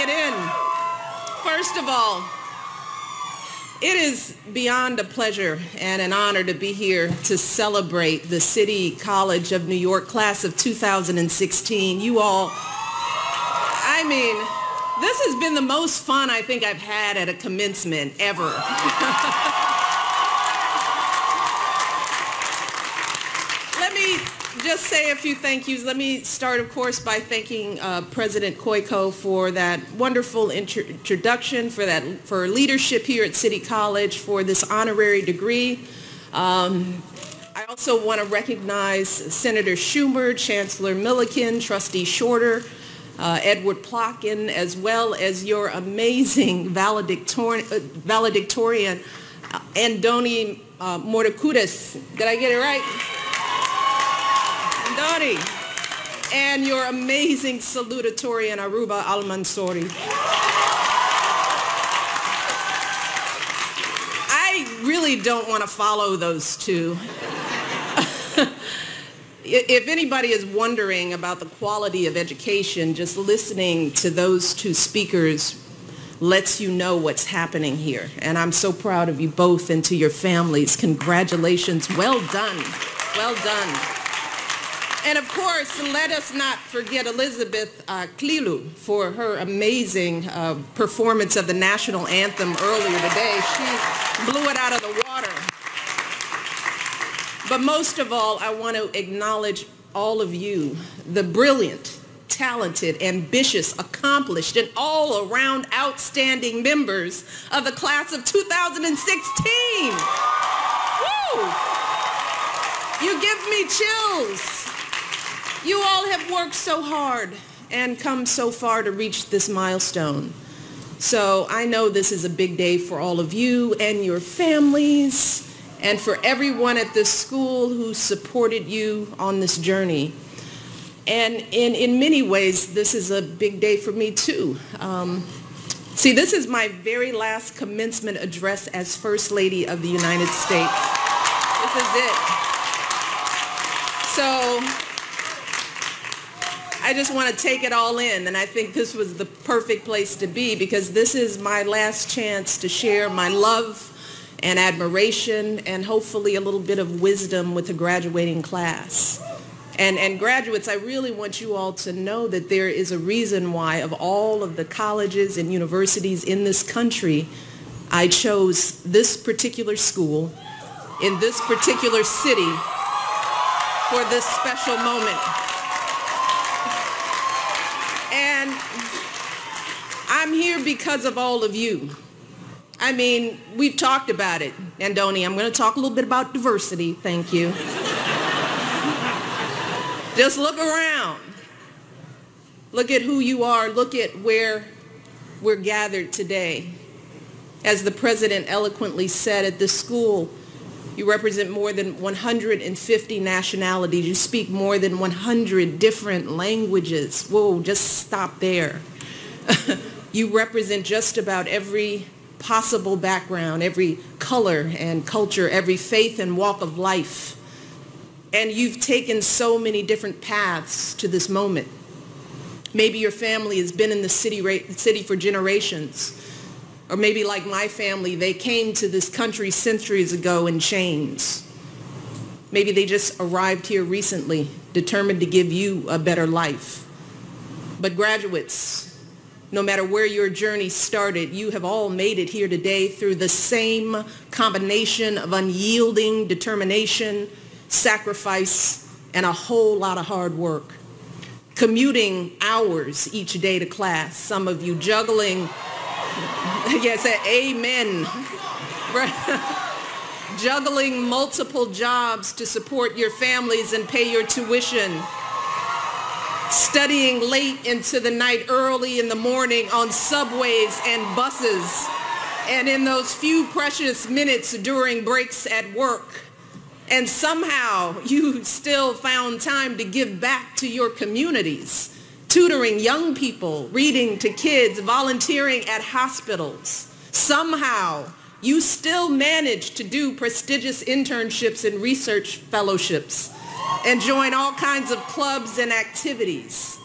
it in. First of all, it is beyond a pleasure and an honor to be here to celebrate the City College of New York class of 2016. You all, I mean, this has been the most fun I think I've had at a commencement ever. Let me just say a few thank yous. Let me start, of course, by thanking President Koiko for that wonderful introduction, for leadership here at City College, for this honorary degree. I also want to recognize Senator Schumer, Chancellor Milliken, Trustee Shorter, Edward Plotkin, as well as your amazing valedictorian, Andoni Mortakudis. Did I get it right? Andoni. And your amazing salutatorian, Aruba Al-Mansouri. I really don't want to follow those two. If anybody is wondering about the quality of education, just listening to those two speakers lets you know what's happening here. And I'm so proud of you both and to your families. Congratulations. Well done. Well done. And of course, let us not forget Elizabeth Klilu for her amazing performance of the national anthem earlier today. She blew it out of the water. But most of all, I want to acknowledge all of you, the brilliant, talented, ambitious, accomplished, and all-around outstanding members of the class of 2016. Woo! You give me chills. You all have worked so hard and come so far to reach this milestone. So I know this is a big day for all of you and your families, and for everyone at this school who supported you on this journey. And in many ways, this is a big day for me too. See, this is my very last commencement address as First Lady of the United States. This is it. So I just want to take it all in, and I think this was the perfect place to be, because this is my last chance to share my love and admiration and hopefully a little bit of wisdom with the graduating class. And graduates, I really want you all to know that there is a reason why, of all of the colleges and universities in this country, I chose this particular school in this particular city for this special moment. And I'm here because of all of you. I mean, we've talked about it. Andoni, I'm going to talk a little bit about diversity. Thank you. Just look around. Look at who you are. Look at where we're gathered today. As the president eloquently said, at this school, you represent more than 150 nationalities. You speak more than 100 different languages. Whoa, just stop there. You represent just about every possible background, every color and culture, every faith and walk of life. And you've taken so many different paths to this moment. Maybe your family has been in the city for generations. Or maybe like my family, they came to this country centuries ago in chains. Maybe they just arrived here recently, determined to give you a better life. But graduates, no matter where your journey started, you have all made it here today through the same combination of unyielding determination, sacrifice, and a whole lot of hard work. Commuting hours each day to class, some of you juggling, yes, amen, juggling multiple jobs to support your families and pay your tuition. Studying late into the night, early in the morning on subways and buses, and in those few precious minutes during breaks at work. And somehow you still found time to give back to your communities, tutoring young people, reading to kids, volunteering at hospitals. Somehow you still managed to do prestigious internships and research fellowships and join all kinds of clubs and activities.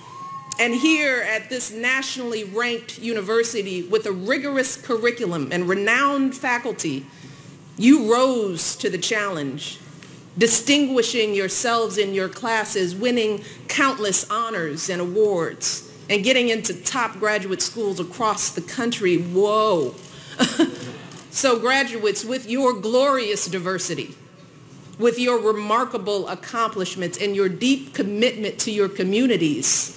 And here at this nationally ranked university with a rigorous curriculum and renowned faculty, you rose to the challenge, distinguishing yourselves in your classes, winning countless honors and awards, and getting into top graduate schools across the country. Whoa. So graduates, with your glorious diversity, with your remarkable accomplishments and your deep commitment to your communities,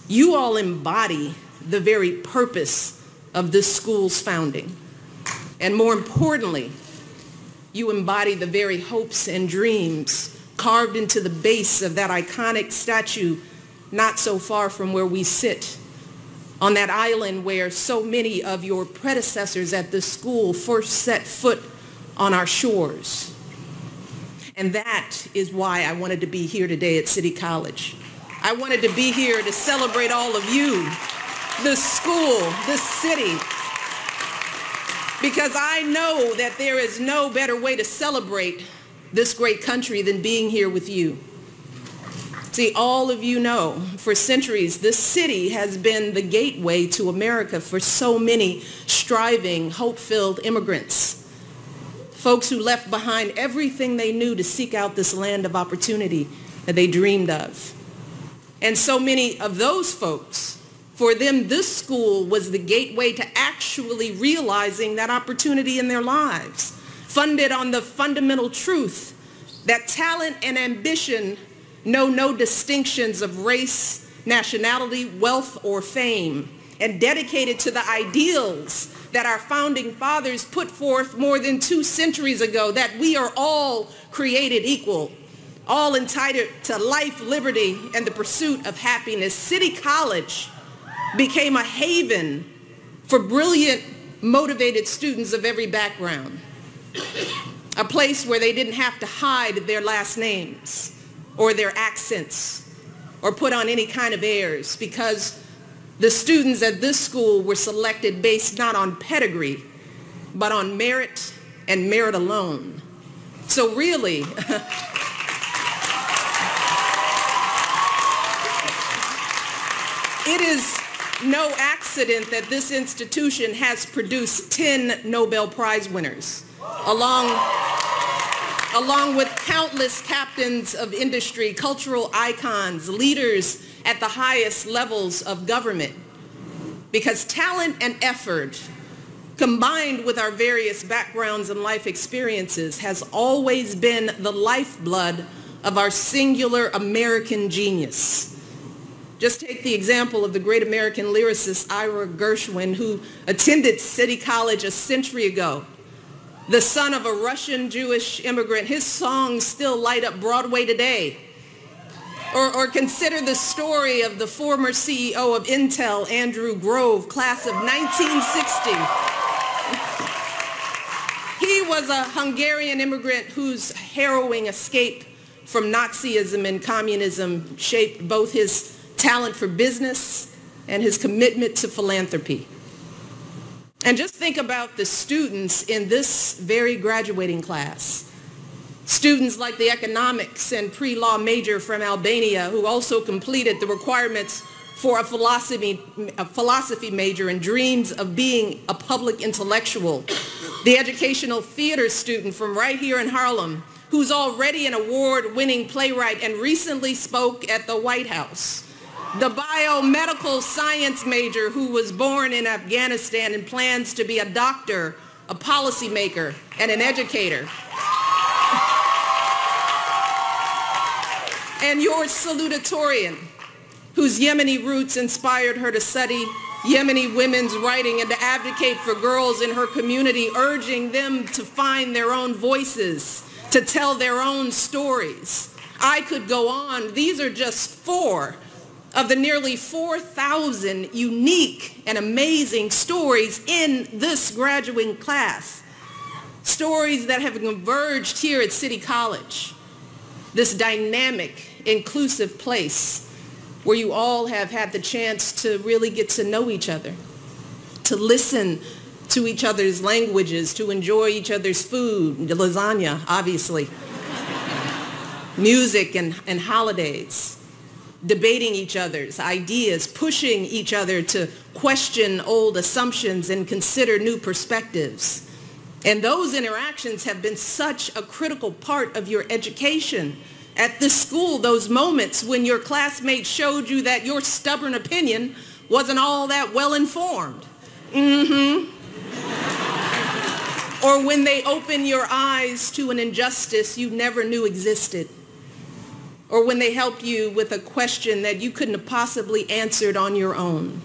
you all embody the very purpose of this school's founding. And more importantly, you embody the very hopes and dreams carved into the base of that iconic statue not so far from where we sit, on that island where so many of your predecessors at this school first set foot on our shores. And that is why I wanted to be here today at City College. I wanted to be here to celebrate all of you, this school, this city, because I know that there is no better way to celebrate this great country than being here with you. See, all of you know, for centuries, this city has been the gateway to America for so many striving, hope-filled immigrants, folks who left behind everything they knew to seek out this land of opportunity that they dreamed of. And so many of those folks, for them, this school was the gateway to actually realizing that opportunity in their lives, funded on the fundamental truth that talent and ambition know no distinctions of race, nationality, wealth, or fame, and dedicated to the ideals that our founding fathers put forth more than 2 centuries ago, that we are all created equal, all entitled to life, liberty, and the pursuit of happiness. City College became a haven for brilliant, motivated students of every background, a place where they didn't have to hide their last names or their accents or put on any kind of airs, because the students at this school were selected based not on pedigree, but on merit and merit alone. So really, it is no accident that this institution has produced 10 Nobel Prize winners, along with countless captains of industry, cultural icons, leaders at the highest levels of government. Because talent and effort, combined with our various backgrounds and life experiences, has always been the lifeblood of our singular American genius. Just take the example of the great American lyricist Ira Gershwin, who attended City College a century ago. The son of a Russian Jewish immigrant, his songs still light up Broadway today. Or consider the story of the former CEO of Intel, Andrew Grove, class of 1960. He was a Hungarian immigrant whose harrowing escape from Nazism and communism shaped both his talent for business and his commitment to philanthropy. And just think about the students in this very graduating class. Students like the economics and pre-law major from Albania, who also completed the requirements for a philosophy major and dreams of being a public intellectual. The educational theater student from right here in Harlem, who's already an award-winning playwright and recently spoke at the White House. The biomedical science major who was born in Afghanistan and plans to be a doctor, a policymaker, and an educator. And your salutatorian, whose Yemeni roots inspired her to study Yemeni women's writing and to advocate for girls in her community, urging them to find their own voices, to tell their own stories. I could go on. These are just 4 of the nearly 4,000 unique and amazing stories in this graduating class. Stories that have converged here at City College, this dynamic, inclusive place where you all have had the chance to really get to know each other, to listen to each other's languages, to enjoy each other's food, lasagna, obviously, music and holidays. debating each other's ideas, pushing each other to question old assumptions and consider new perspectives. And those interactions have been such a critical part of your education. At this school, those moments when your classmates showed you that your stubborn opinion wasn't all that well informed. Or when they open your eyes to an injustice you never knew existed. Or when they help you with a question that you couldn't have possibly answered on your own.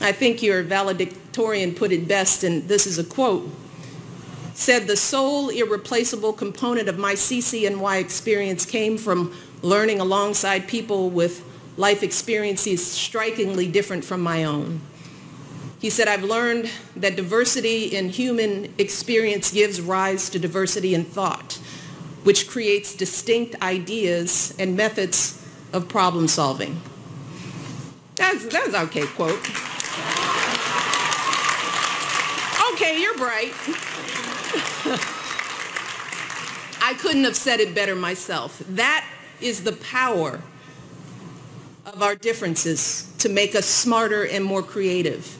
I think your valedictorian put it best, and this is a quote, said, "The sole irreplaceable component of my CCNY experience came from learning alongside people with life experiences strikingly different from my own." He said, "I've learned that diversity in human experience gives rise to diversity in thought, which creates distinct ideas and methods of problem solving." That's an okay quote. Okay, you're bright. I couldn't have said it better myself. That is the power of our differences to make us smarter and more creative.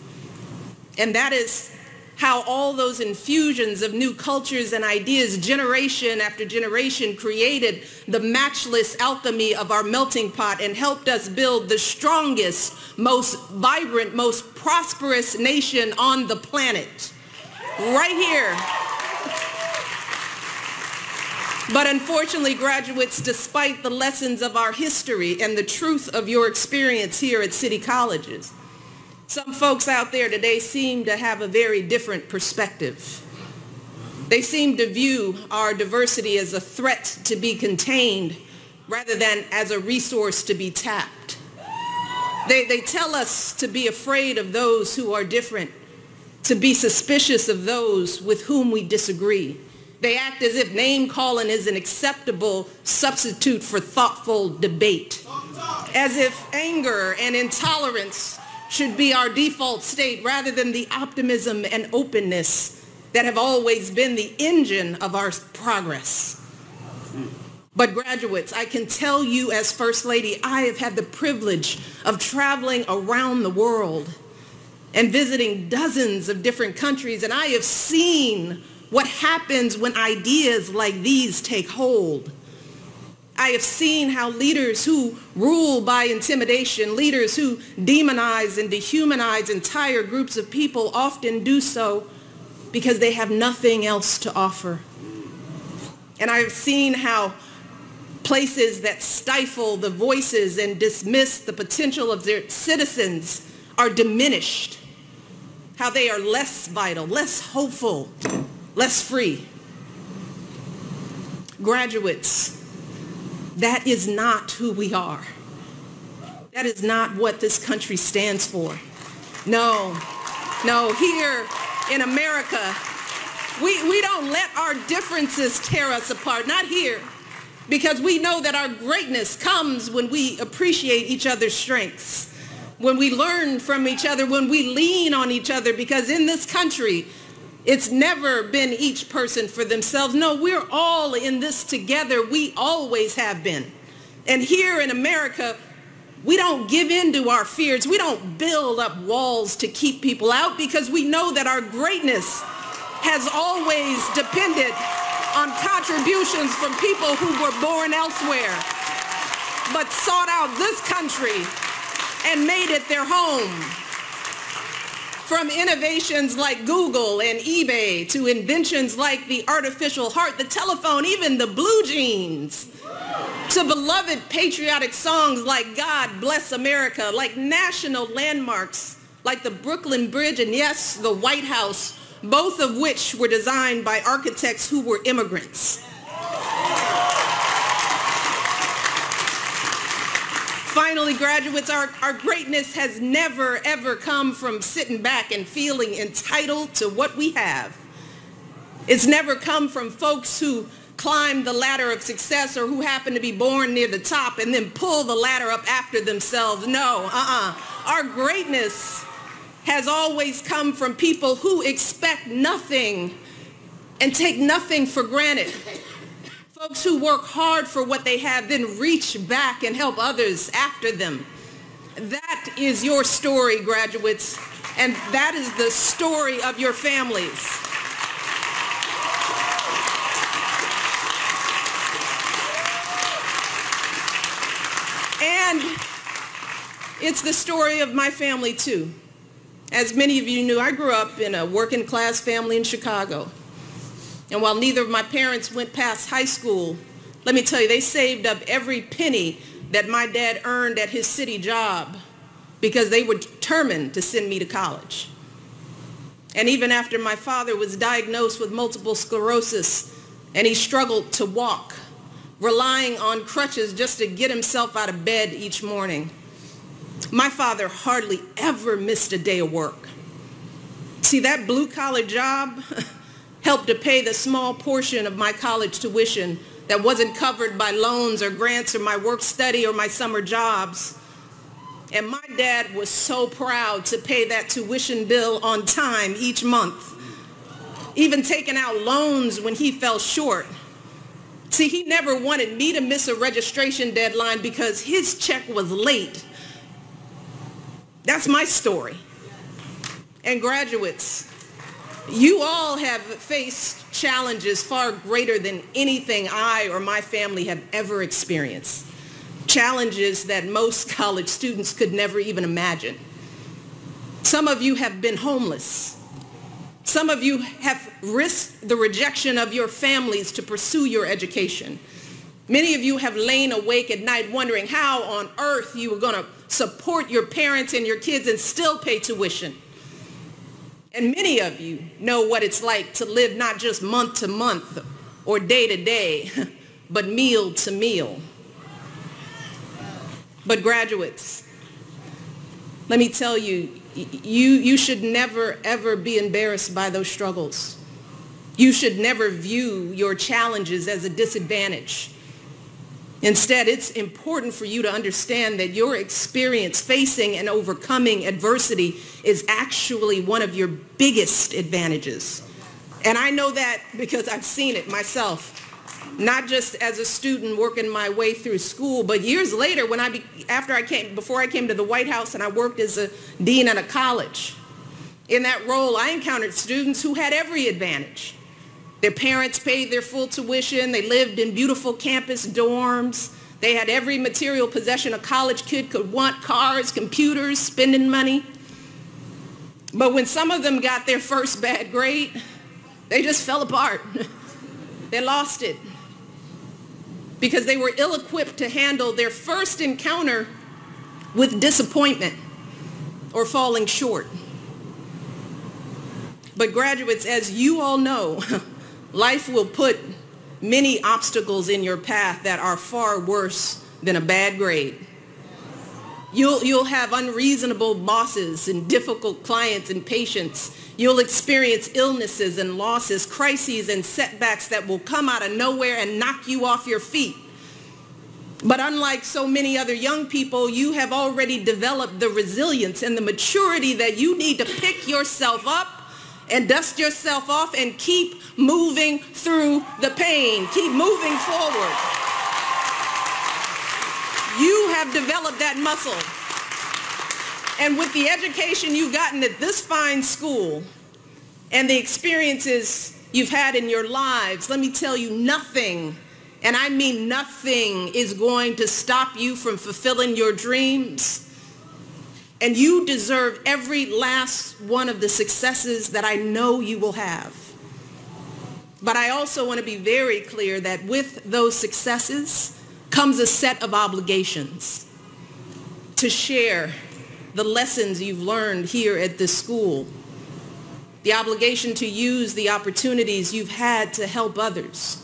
And that is how all those infusions of new cultures and ideas, generation after generation, created the matchless alchemy of our melting pot and helped us build the strongest, most vibrant, most prosperous nation on the planet. Right here. But unfortunately, graduates, despite the lessons of our history and the truth of your experience here at City Colleges, some folks out there today seem to have a very different perspective. They seem to view our diversity as a threat to be contained rather than as a resource to be tapped. They tell us to be afraid of those who are different, to be suspicious of those with whom we disagree. They act as if name-calling is an acceptable substitute for thoughtful debate, as if anger and intolerance should be our default state rather than the optimism and openness that have always been the engine of our progress. But graduates, I can tell you as First Lady, I have had the privilege of traveling around the world and visiting dozens of different countries, and I have seen what happens when ideas like these take hold. I have seen how leaders who rule by intimidation, leaders who demonize and dehumanize entire groups of people often do so because they have nothing else to offer. And I've seen how places that stifle the voices and dismiss the potential of their citizens are diminished, how they are less vital, less hopeful, less free. Graduates, that is not who we are. That is not what this country stands for. No, here in America, we don't let our differences tear us apart, not here, because we know that our greatness comes when we appreciate each other's strengths, when we learn from each other, when we lean on each other, because in this country, it's never been each person for themselves. No, we're all in this together. We always have been. And here in America, we don't give in to our fears. We don't build up walls to keep people out because we know that our greatness has always depended on contributions from people who were born elsewhere, but sought out this country and made it their home. From innovations like Google and eBay to inventions like the artificial heart, the telephone, even the blue jeans, to beloved patriotic songs like God Bless America, like national landmarks like the Brooklyn Bridge and yes, the White House, both of which were designed by architects who were immigrants. Finally, graduates, our greatness has never, ever come from sitting back and feeling entitled to what we have. It's never come from folks who climb the ladder of success or who happen to be born near the top and then pull the ladder up after themselves. No, Our greatness has always come from people who expect nothing and take nothing for granted. Folks who work hard for what they have, then reach back and help others after them. That is your story, graduates, and that is the story of your families. And it's the story of my family, too. As many of you knew, I grew up in a working-class family in Chicago. And while neither of my parents went past high school, let me tell you, they saved up every penny that my dad earned at his city job because they were determined to send me to college. And even after my father was diagnosed with multiple sclerosis and he struggled to walk, relying on crutches just to get himself out of bed each morning, my father hardly ever missed a day of work. See, that blue-collar job helped to pay the small portion of my college tuition that wasn't covered by loans or grants or my work study or my summer jobs. And my dad was so proud to pay that tuition bill on time each month, even taking out loans when he fell short. See, he never wanted me to miss a registration deadline because his check was late. That's my story. And graduates, you all have faced challenges far greater than anything I or my family have ever experienced. Challenges that most college students could never even imagine. Some of you have been homeless. Some of you have risked the rejection of your families to pursue your education. Many of you have lain awake at night wondering how on earth you were going to support your parents and your kids and still pay tuition. And many of you know what it's like to live not just month to month or day to day, but meal to meal. But graduates, let me tell you, you should never, ever be embarrassed by those struggles. You should never view your challenges as a disadvantage. Instead, it's important for you to understand that your experience facing and overcoming adversity is actually one of your biggest advantages. And I know that because I've seen it myself, not just as a student working my way through school, but years later before I came to the White House and I worked as a dean at a college. In that role, I encountered students who had every advantage. Their parents paid their full tuition. They lived in beautiful campus dorms. They had every material possession a college kid could want: cars, computers, spending money. But when some of them got their first bad grade, they just fell apart. They lost it because they were ill-equipped to handle their first encounter with disappointment or falling short. But graduates, as you all know, life will put many obstacles in your path that are far worse than a bad grade. You'll have unreasonable bosses and difficult clients and patients. You'll experience illnesses and losses, crises and setbacks that will come out of nowhere and knock you off your feet. But unlike so many other young people, you have already developed the resilience and the maturity that you need to pick yourself up and dust yourself off and keep moving through the pain. Keep moving forward. You have developed that muscle. And with the education you've gotten at this fine school and the experiences you've had in your lives, let me tell you, nothing, and I mean nothing, is going to stop you from fulfilling your dreams. And you deserve every last one of the successes that I know you will have. But I also want to be very clear that with those successes comes a set of obligations to share the lessons you've learned here at this school, the obligation to use the opportunities you've had to help others.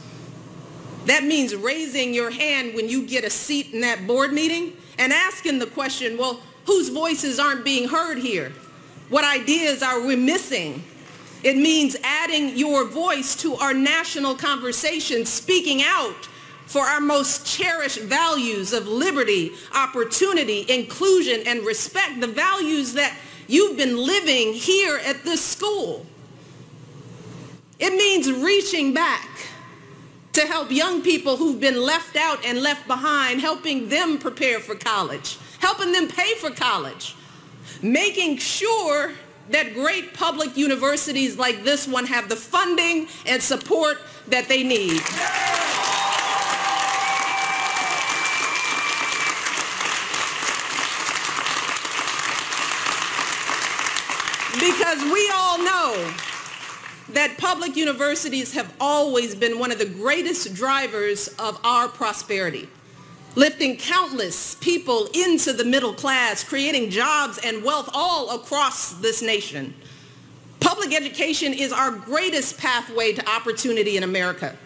That means raising your hand when you get a seat in that board meeting and asking the question, well, whose voices aren't being heard here? What ideas are we missing? It means adding your voice to our national conversation, speaking out for our most cherished values of liberty, opportunity, inclusion, and respect, the values that you've been living here at this school. It means reaching back to help young people who've been left out and left behind, helping them prepare for college, helping them pay for college, making sure that great public universities like this one have the funding and support that they need. Because we all know that public universities have always been one of the greatest drivers of our prosperity, lifting countless people into the middle class, creating jobs and wealth all across this nation. Public education is our greatest pathway to opportunity in America.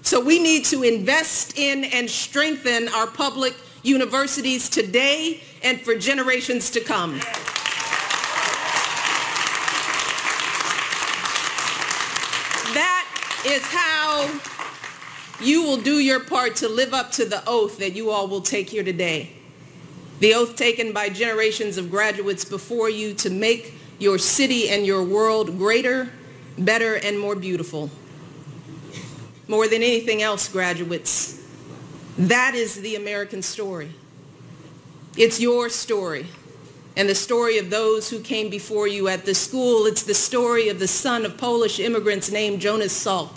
So we need to invest in and strengthen our public universities today and for generations to come. That is how you will do your part to live up to the oath that you all will take here today. The oath taken by generations of graduates before you to make your city and your world greater, better, and more beautiful. More than anything else, graduates, that is the American story. It's your story and the story of those who came before you at this school. It's the story of the son of Polish immigrants named Jonas Salk,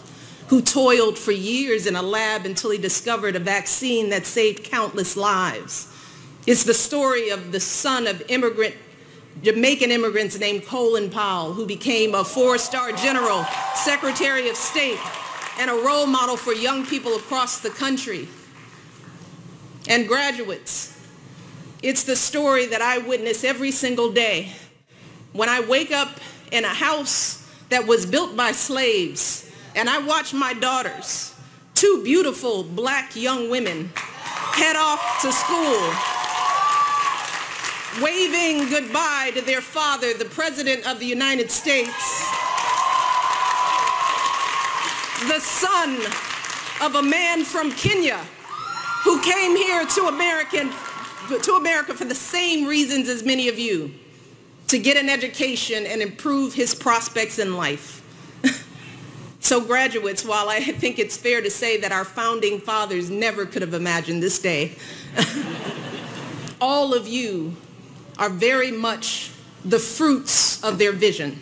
who toiled for years in a lab until he discovered a vaccine that saved countless lives. It's the story of the son of Jamaican immigrants named Colin Powell, who became a four-star general, Secretary of State, and a role model for young people across the country. And graduates, it's the story that I witness every single day when I wake up in a house that was built by slaves and I watch my daughters, two beautiful black young women, head off to school, waving goodbye to their father, the President of the United States, the son of a man from Kenya who came here to America for the same reasons as many of you, to get an education and improve his prospects in life. So graduates, while I think it's fair to say that our founding fathers never could have imagined this day, all of you are very much the fruits of their vision.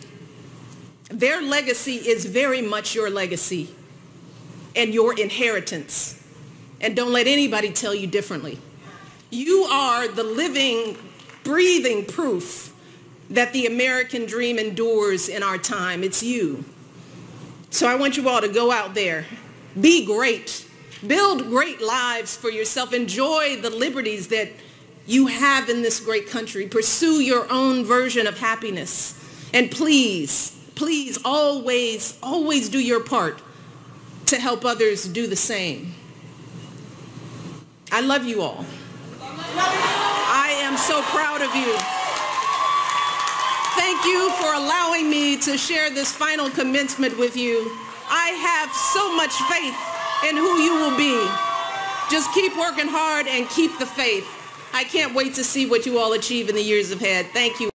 Their legacy is very much your legacy and your inheritance. And don't let anybody tell you differently. You are the living, breathing proof that the American dream endures in our time. It's you. So I want you all to go out there, be great, build great lives for yourself, enjoy the liberties that you have in this great country, pursue your own version of happiness, and please, please always, always do your part to help others do the same. I love you all. I am so proud of you. Thank you for allowing me to share this final commencement with you. I have so much faith in who you will be. Just keep working hard and keep the faith. I can't wait to see what you all achieve in the years ahead. Thank you.